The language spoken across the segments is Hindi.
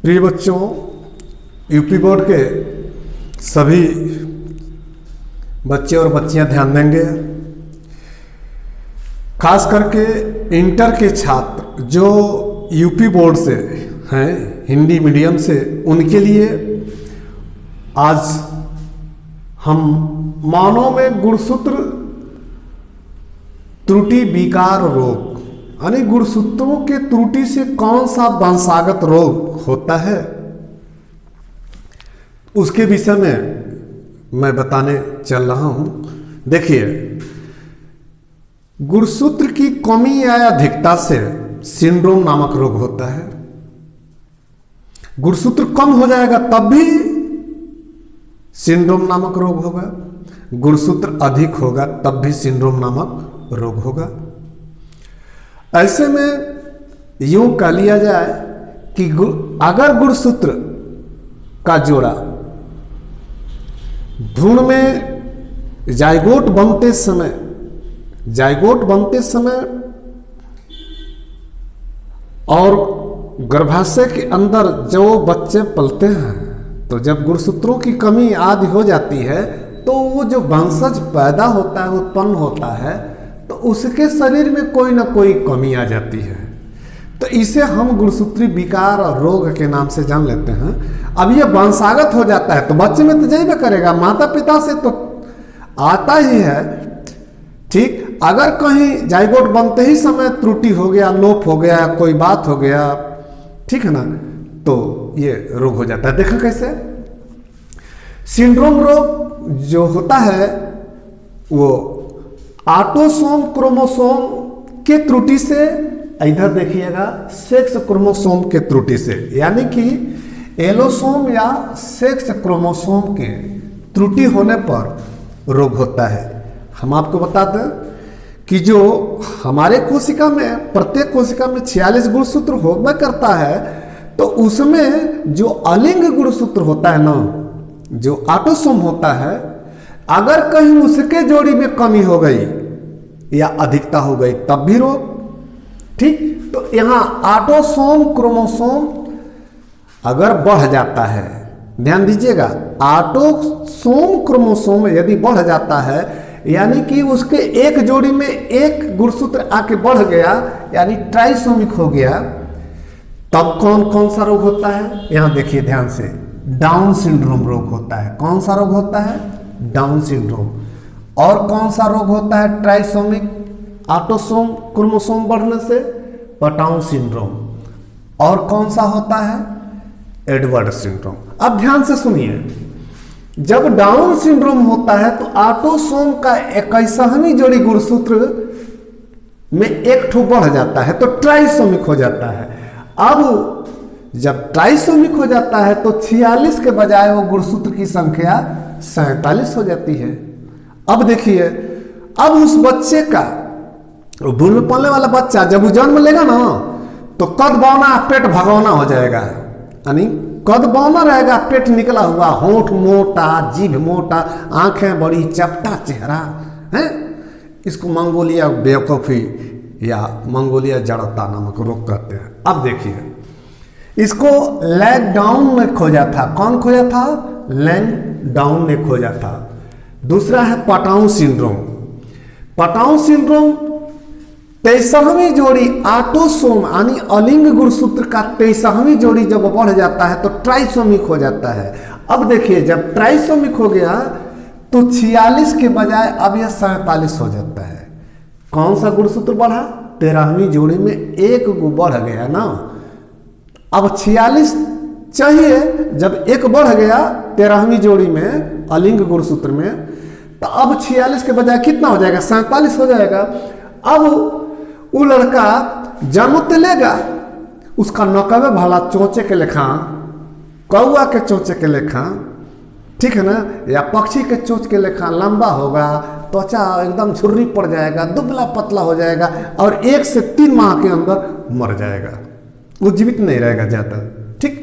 प्रिय बच्चों, यूपी बोर्ड के सभी बच्चे और बच्चियां ध्यान देंगे। खास करके इंटर के छात्र जो यूपी बोर्ड से हैं, हिंदी मीडियम से, उनके लिए आज हम मानव में गुणसूत्र त्रुटि विकार रोग यानी गुणसूत्रों के त्रुटि से कौन सा वंशागत रोग होता है उसके विषय में मैं बताने चल रहा हूं। देखिए, गुणसूत्र की कमी या अधिकता से सिंड्रोम नामक रोग होता है। गुणसूत्र कम हो जाएगा तब भी सिंड्रोम नामक रोग होगा, गुणसूत्र अधिक होगा तब भी सिंड्रोम नामक रोग होगा। ऐसे में यूं कह लिया जाए कि अगर गुणसूत्र का जोड़ा भ्रूण में जाइगोट बनते समय और गर्भाशय के अंदर जो बच्चे पलते हैं, तो जब गुणसूत्रों की कमी आदि हो जाती है तो वो जो वंशज पैदा होता है, उत्पन्न होता है, तो उसके शरीर में कोई ना कोई कमी आ जाती है। तो इसे हम गुणसूत्री विकार और रोग के नाम से जान लेते हैं। अब ये वंशागत हो जाता है तो बच्चे में तो जाइए करेगा, माता पिता से तो आता ही है। ठीक, अगर कहीं जाइगोट बनते ही समय त्रुटि हो गया, लोप हो गया, कोई बात हो गया, ठीक है ना, तो ये रोग हो जाता है। देखो कैसे सिंड्रोम रोग जो होता है वो ऑटोसोम क्रोमोसोम के त्रुटि से, इधर देखिएगा सेक्स क्रोमोसोम के त्रुटि से, यानी कि एलोसोम या सेक्स क्रोमोसोम के त्रुटि होने पर रोग होता है। हम आपको बता दें कि जो हमारे कोशिका में, प्रत्येक कोशिका में 46 गुणसूत्र होगा करता है, तो उसमें जो अलिंग गुणसूत्र होता है ना, जो ऑटोसोम होता है, अगर कहीं उसके जोड़ी में कमी हो गई या अधिकता हो गई तब भी रोग। ठीक, तो यहां ऑटोसोम क्रोमोसोम अगर बढ़ जाता है, ध्यान दीजिएगा, ऑटोसोम क्रोमोसोम यदि बढ़ जाता है यानी कि उसके एक जोड़ी में एक गुणसूत्र आके बढ़ गया, यानी ट्राइसोमिक हो गया, तब कौन कौन सा रोग होता है? यहां देखिए ध्यान से, डाउन सिंड्रोम रोग होता है। कौन सा रोग होता है? Down syndrome. और कौन सा रोग होता है ट्राइसोमिक, ऑटोसोम क्रोमोसोम बढ़ने से? पटाउन सिंड्रोम। और कौन सा होता है? Edward syndrome. अब ध्यान से सुनिए, जब डाउन सिंड्रोम होता है तो ऑटोसोम का 21वीं जोड़ी गुणसूत्र में एक ठो बढ़ जाता है तो ट्राइसोमिक हो जाता है। अब जब ट्राइसोमिक हो जाता है तो 46 के बजाय वो गुणसूत्र की संख्या 47 हो जाती है। अब देखिए, अब उस बच्चे का, भ्रूण में पलने वाला बच्चा जब वो जन्म लेगा ना, तो कद बौना पेट भगौना हो जाएगा, यानी कद बौना रहेगा, पेट निकला हुआ, होंठ मोटा, जीभ मोटा, आंखें बड़ी, चपटा चेहरा है। इसको मंगोलिया बेवकूफी या मंगोलिया जड़ता नामक रोग कहते हैं। अब देखिए, इसको लैग डाउन ने खोजा था। कौन खोजा था? लैग डाउन ने खोजा था। दूसरा है पटाउन सिंड्रोम। पटाउन सिंड्रोम 23वीं जोड़ी ऑटोसोम यानी अलिंग गुणसूत्र का 23वीं जोड़ी जब बढ़ जाता है तो ट्राइसोमिक हो जाता है। अब देखिए, जब ट्राइसोमिक हो गया तो 46 के बजाय अब यह 47 हो जाता है। कौन सा गुणसूत्र बढ़ा? 13वीं जोड़ी में एक गो बढ़ गया ना। अब 46 चाहिए, जब एक बढ़ गया 13वीं जोड़ी में अलिंग गुणसूत्र में, तो अब 46 के बजाय कितना हो जाएगा? 47 हो जाएगा। अब वो लड़का जन्म तो लेगा, उसका नकबे भला चोचे के लेखा, कौआ के चोचे के लेखा, ठीक है ना, या पक्षी के चोच के लेखा लंबा होगा, त्वचा एकदम झुर्री पड़ जाएगा, दुबला पतला हो जाएगा और 1 से 3 माह के अंदर मर जाएगा, वो जीवित नहीं रहेगा ज्यादा। ठीक,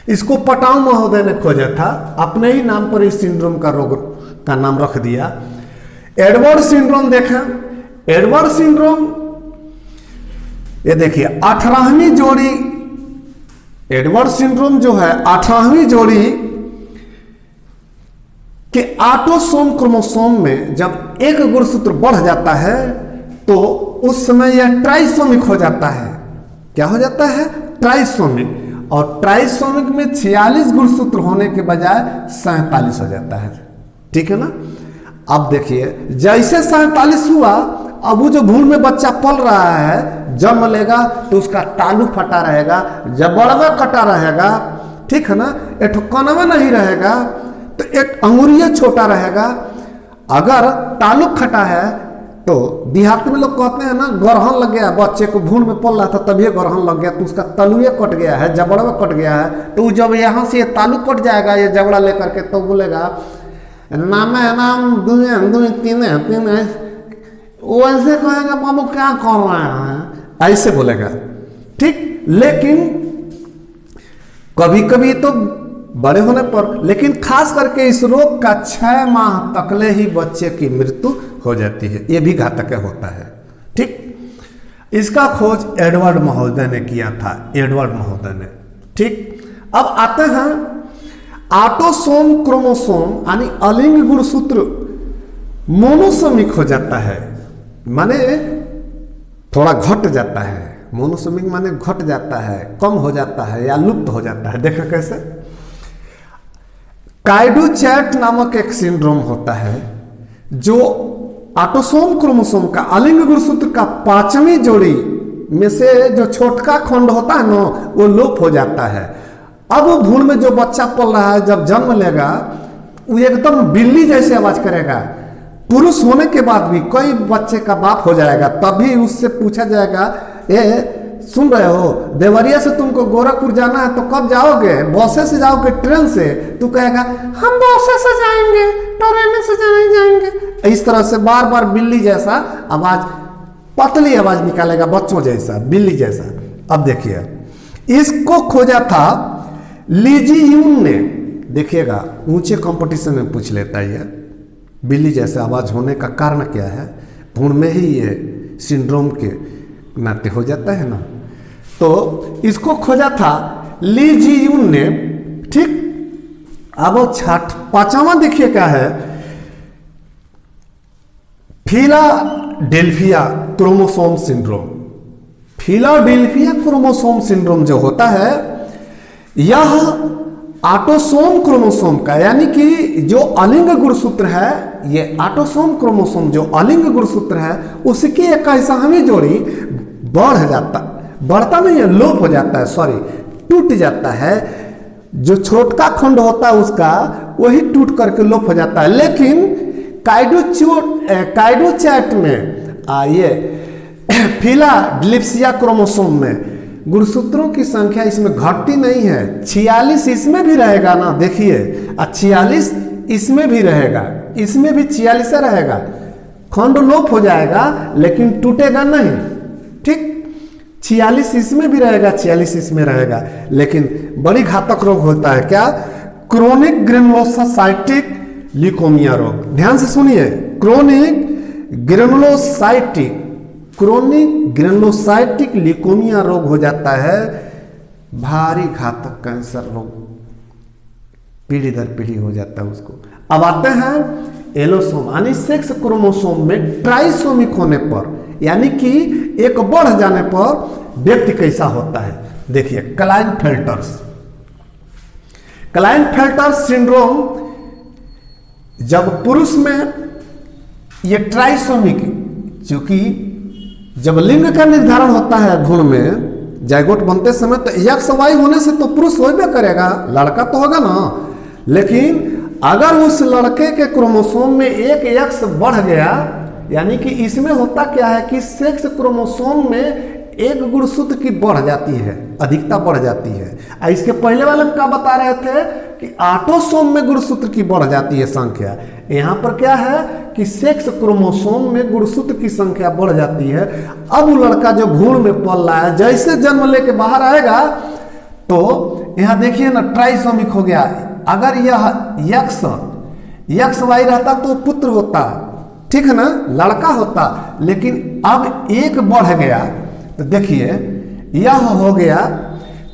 इसको पटाउन महोदय ने खोजा था, अपने ही नाम पर इस सिंड्रोम का रोग का नाम रख दिया। एडवर्ड सिंड्रोम देखा, एडवर्ड सिंड्रोम ये देखिए 18वीं जोड़ी एडवर्ड सिंड्रोम जो है 18वीं जोड़ी के ऑटोसोम क्रोमोसोम में जब एक गुणसूत्र बढ़ जाता है तो उस समय यह ट्राइसोमिक हो जाता है। क्या हो जाता है? ट्राइसोमिक। और ट्राइसोमिक में 46 गुणसूत्र होने के बजाय 47 हो जाता है। ठीक है ना? अब देखिए, जैसे 47 हुआ, अब वो जो भ्रूण में बच्चा पल रहा है, जन्म लेगा तो उसका तालु फटा रहेगा, जबड़वा कटा रहेगा, ठीक है ना, एक कनवा नहीं रहेगा, तो एक अंगुरिया छोटा रहेगा। अगर तालु फटा है तो देहात में लोग कहते हैं ना, ग्रहण लग गया, बच्चे को भ्रूण में पल रहा था तभी ग्रहण लग गया, तो उसका तलुए कट गया है, जबड़वा कट गया है। तो जब यहाँ से ये तालु कट जाएगा ये जबड़ा लेकर के, तो बोलेगा नाम है नाम दुए दुए तीन वो ऐसे कहेगा बाबू क्या कर रहे हैं, ऐसे बोलेगा। ठीक, लेकिन कभी कभी तो बड़े होने पर, लेकिन खास करके इस रोग का 6 माह तकले ही बच्चे की मृत्यु हो जाती है। यह भी घातक होता है। ठीक, इसका खोज एडवर्ड महोदय ने किया था, एडवर्ड महोदय ने। ठीक, अब आते हैं ऑटोसोम क्रोमोसोम यानी अलिंग गुणसूत्र मोनोसोमिक हो जाता है, माने थोड़ा घट जाता है। मोनोसोमिक माने घट जाता है, कम हो जाता है या लुप्त हो जाता है। देखो कैसे, काइडोचैट नामक एक सिंड्रोम होता है जो ऑटोसोम क्रोमोसोम का अलिंग गुणसूत्र का 5वीं जोड़ी में से जो छोटका खंड होता है ना, वो लोप हो जाता है। अब वो भ्रूण में जो बच्चा पल रहा है, जब जन्म लेगा, वो एकदम बिल्ली जैसे आवाज करेगा। पुरुष होने के बाद भी कोई बच्चे का बाप हो जाएगा, तभी उससे पूछा जाएगा, ये सुन रहे हो, देवरिया से तुमको गोरखपुर जाना है तो कब जाओगे? बसे से जाओगे, ट्रेन से? तू कहेगा हम बसे से जाएंगे, ट्रेन से जाएंगे। इस तरह से बार बार बिल्ली जैसा आवाज, पतली आवाज निकालेगा, बच्चों जैसा, बिल्ली जैसा। अब देखिए, इसको खोजा था लीजी यून ने। देखिएगा, ऊंचे कंपटीशन में पूछ लेता है, बिल्ली जैसे आवाज होने का कारण क्या है? भ्रूण में ही ये सिंड्रोम के नाते हो जाता है ना। तो इसको खोजा था ली जी यून ने। ठीक, अब 5वां देखिए क्या है, Philadelphia chromosome syndrome. Philadelphia chromosome syndrome जो होता है, यह ऑटोसोम क्रोमोसोम का, यानी कि जो अलिंग गुणसूत्र है, ये ऑटोसोम क्रोमोसोम जो अलिंग गुणसूत्र है, उसकी 21वीं जोड़ी बढ़ता नहीं है, लोप हो जाता है, सॉरी टूट जाता है। जो छोटका खंड होता है उसका, वही टूट करके लोप हो जाता है। लेकिन काइडोचैट में ये फिलाडेल्फिया क्रोमोसोम में गुणसूत्रों की संख्या इसमें घटती नहीं है। 46 इसमें भी रहेगा ना, देखिए, 46 इसमें भी रहेगा, इसमें भी 46 रहेगा। खंड लोप हो जाएगा लेकिन टूटेगा नहीं। ठीक, 46 इसमें भी रहेगा, 46 इसमें रहेगा। लेकिन बड़ी घातक रोग होता है क्या? क्रोनिक ग्रेनुलोसाइटिक ल्यूकोमिया रोग। ध्यान से सुनिए, क्रोनिक ग्रेनुलोसाइटिक ल्यूकोमिया रोग हो जाता है। भारी घातक कैंसर रोग, पीढ़ी दर पीढ़ी हो जाता है उसको। अब आते हैं एलोसोम यानी सेक्स क्रोमोसोम में ट्राइसोमिक होने पर, यानी कि एक बढ़ जाने पर व्यक्ति कैसा होता है। देखिए, क्लाइनफेल्टर सिंड्रोम, जब पुरुष में ये ट्राइसोमिक, क्योंकि जब लिंग का निर्धारण होता है भ्रूण में, जाइगोट बनते समय, तो एक्स वाई होने से तो पुरुष होगा करेगा, लड़का तो होगा ना। लेकिन अगर उस लड़के के क्रोमोसोम में एक एक्स बढ़ गया, यानी कि इसमें होता क्या है कि सेक्स क्रोमोसोम में एक गुणसूत्र की बढ़ जाती है, अधिकता बढ़ जाती है। इसके पहले वाले में क्या बता रहे थे कि ऑटोसोम में गुणसूत्र की बढ़ जाती है संख्या। यहाँ पर क्या है कि सेक्स क्रोमोसोम में गुणसूत्र की संख्या बढ़ जाती है। अब वो लड़का जो भ्रूण में पल रहा है, जैसे जन्म लेके बाहर आएगा तो यहाँ देखिए ना, ट्राइसोमिक हो गया। अगर यह यक्स वाई रहता तो पुत्र होता, ठीक है ना, लड़का होता। लेकिन अब एक बढ़ गया तो देखिए, यह हो गया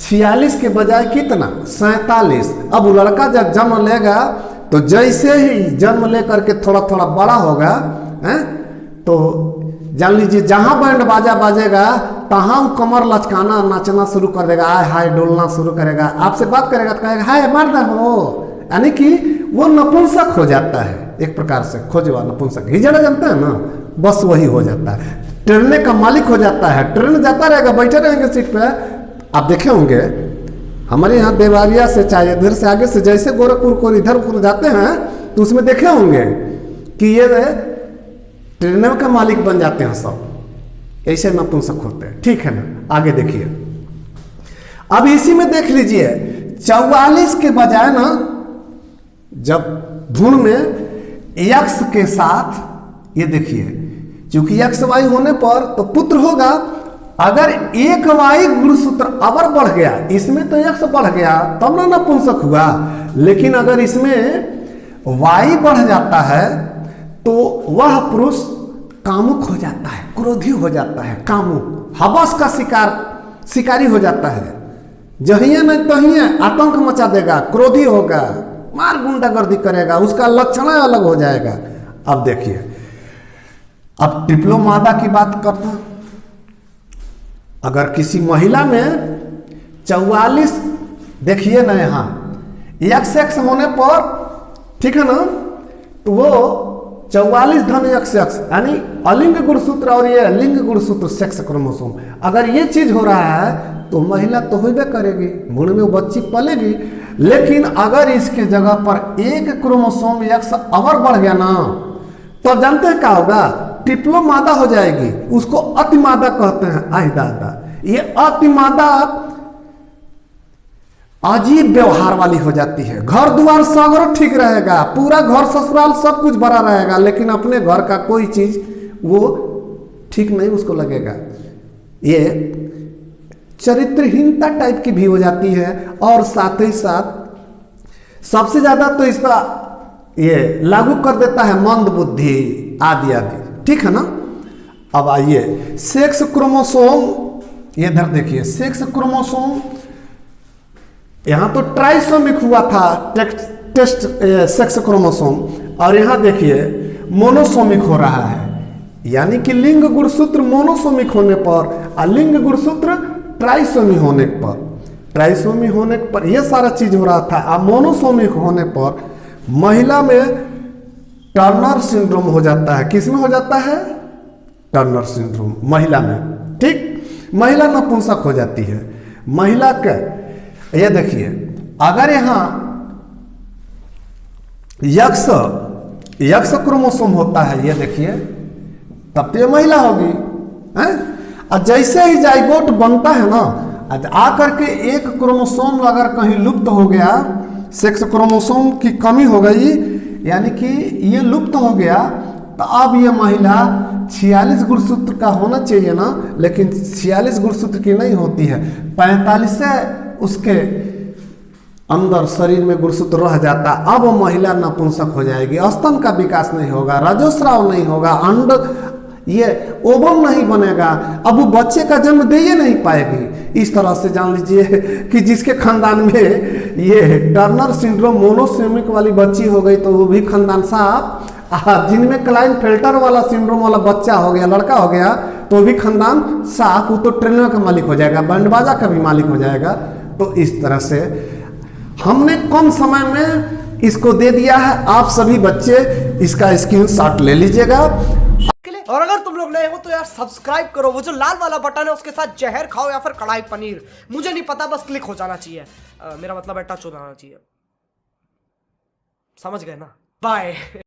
46 के बजाय कितना 47। अब वो लड़का जब जन्म लेगा तो जैसे ही जन्म लेकर के थोड़ा थोड़ा बड़ा होगा है, तो जान लीजिए जहां बैंड बाजा बाजेगा तहां कमर लचकाना नाचना शुरू कर देगा, आय हाय डोलना शुरू करेगा, आपसे बात करेगा तो कहेगा हाय मर्द हो, यानी कि वो नपुंसक हो जाता है, एक प्रकार से खोजवा नपुंसक। हिजड़ा जानता है ना, बस वही हो जाता है, ट्रेन का मालिक हो जाता है। ट्रेन जाता रहेगा, बैठे रहेंगे सीट पे। आप देखे होंगे हमारे यहाँ देवारिया से चाहे इधर से आगे से जैसे गोरखपुर को इधर उधर जाते हैं तो उसमें देखे होंगे कि ये ट्रेन का मालिक बन जाते हैं सब, ऐसे नपुंसक होते हैं। ठीक है ना, आगे देखिए। अब इसी में देख लीजिए 44 के बजाय ना, जब भ्रूण में यक्ष के साथ ये देखिए, क्योंकि यक्ष वाई होने पर तो पुत्र होगा। अगर एक वाई गुणसूत्र अवर बढ़ गया, इसमें तो यक्ष बढ़ गया तब ना नपुंसक हुआ, लेकिन अगर इसमें वाई बढ़ जाता है तो वह पुरुष कामुक हो जाता है, क्रोधी हो जाता है, कामुक हवस का शिकारी हो जाता है। जहिए नहीं तहिए आतंक मचा देगा, क्रोधी होगा, मार गुंडागर्दी करेगा, उसका लक्षण अलग हो जाएगा। अब देखिए, अब डिप्लोमादा की बात करता, अगर किसी महिला में 44 देखिए ना यहाँ एक्स होने पर, ठीक है ना, तो वो 44 धन एक्स यानी अलिंग गुणसूत्र और ये लिंग गुणसूत्र सेक्स क्रोमोसोम, अगर ये चीज हो रहा है तो महिला तो होबे करेगी, भ्रूण में वो बच्ची पलेगी। लेकिन अगर इसके जगह पर एक क्रोमोसोम एक्स अवर बढ़ गया ना, तो जानते हैं क्या होगा, ट्रिप्लोमादा हो जाएगी, उसको अतिमादा कहते हैं। आह दादा, ये अतिमादा अजीब व्यवहार वाली हो जाती है। घर द्वार सगरो ठीक रहेगा, पूरा घर ससुराल सब कुछ भरा रहेगा, लेकिन अपने घर का कोई चीज वो ठीक नहीं उसको लगेगा। ये चरित्रहीनता टाइप की भी हो जाती है, और साथ ही साथ सबसे ज्यादा तो इसका ये लागू कर देता है मंद बुद्धि आदि आदि, ठीक है ना। अब आइए सेक्स क्रोमोसोम, ये इधर देखिए सेक्स क्रोमोसोम, यहां तो ट्राइसोमिक हुआ था टेस्ट सेक्स क्रोमोसोम, और यहां देखिए मोनोसोमिक हो रहा है, यानी कि लिंग गुणसूत्र मोनोसोमिक होने पर और लिंग गुणसूत्र ट्राइसोमी होने पर, ट्राइसोमी होने पर यह सारा चीज हो रहा था। अब मोनोसोमिक होने पर महिला में टर्नर सिंड्रोम हो जाता है। किस में हो जाता है? टर्नर सिंड्रोम महिला में, ठीक, महिला नपुंसक हो जाती है। महिला के ये देखिए, अगर यहां यक्ष क्रोमोसोम होता है, ये देखिए, तब तो ये महिला होगी हैं? और जैसे ही जाइगोट बनता है ना, आकर के एक क्रोमोसोम अगर कहीं लुप्त हो गया, सेक्स क्रोमोसोम की कमी हो गई, यानी कि ये लुप्त हो गया, तो अब ये महिला 46 गुणसूत्र का होना चाहिए ना, लेकिन 46 गुणसूत्र की नहीं होती है, 45 से उसके अंदर शरीर में गुणसूत्र रह जाता। अब वो महिला नपुंसक हो जाएगी, स्तन का विकास नहीं होगा, रजोस्राव नहीं होगा, अंड ये ओवम नहीं बनेगा, अब वो बच्चे का जन्म दे ही नहीं पाएगी। इस तरह से जान लीजिए कि जिसके खानदान में ये टर्नर सिंड्रोम मोनोसोमिक वाली बच्ची हो गई, तो वो भी खानदान साफ, जिनमें क्लाइनफेल्टर वाला सिंड्रोम वाला बच्चा हो गया, लड़का हो गया, तो भी खानदान साफ, वो तो ट्रेनर का मालिक हो जाएगा, बैंड बाजा का भी मालिक हो जाएगा। तो इस तरह से हमने कम समय में इसको दे दिया है। आप सभी बच्चे इसका स्क्रीनशॉट ले लीजिएगा। और अगर तुम लोग नए हो तो यार सब्सक्राइब करो, वो जो लाल वाला बटन है उसके साथ जहर खाओ या फिर कढ़ाई पनीर, मुझे नहीं पता, बस क्लिक हो जाना चाहिए। मेरा मतलब है टच हो जाना चाहिए, समझ गए ना? बाय।